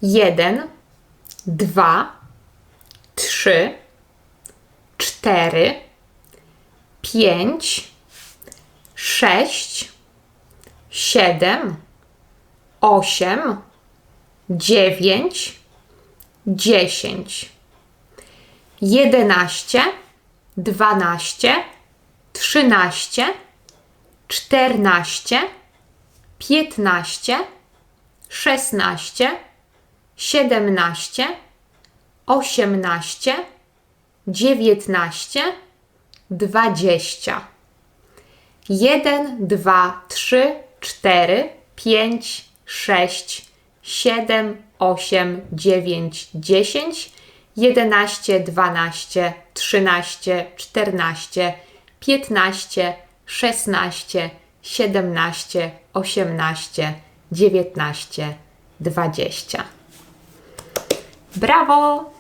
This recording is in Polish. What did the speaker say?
1, 2, 3, 4, 5, 6, 7, 8, 9, 10, 11, 12, 13, 14, 15, 16, 17, 18, 19, 20. 1, 2, 3, 4, 5, 6, 7, 8, 9, 10, 11, 12, 13, 14, 15, 16, 17, 18, 19, 20. Brawo!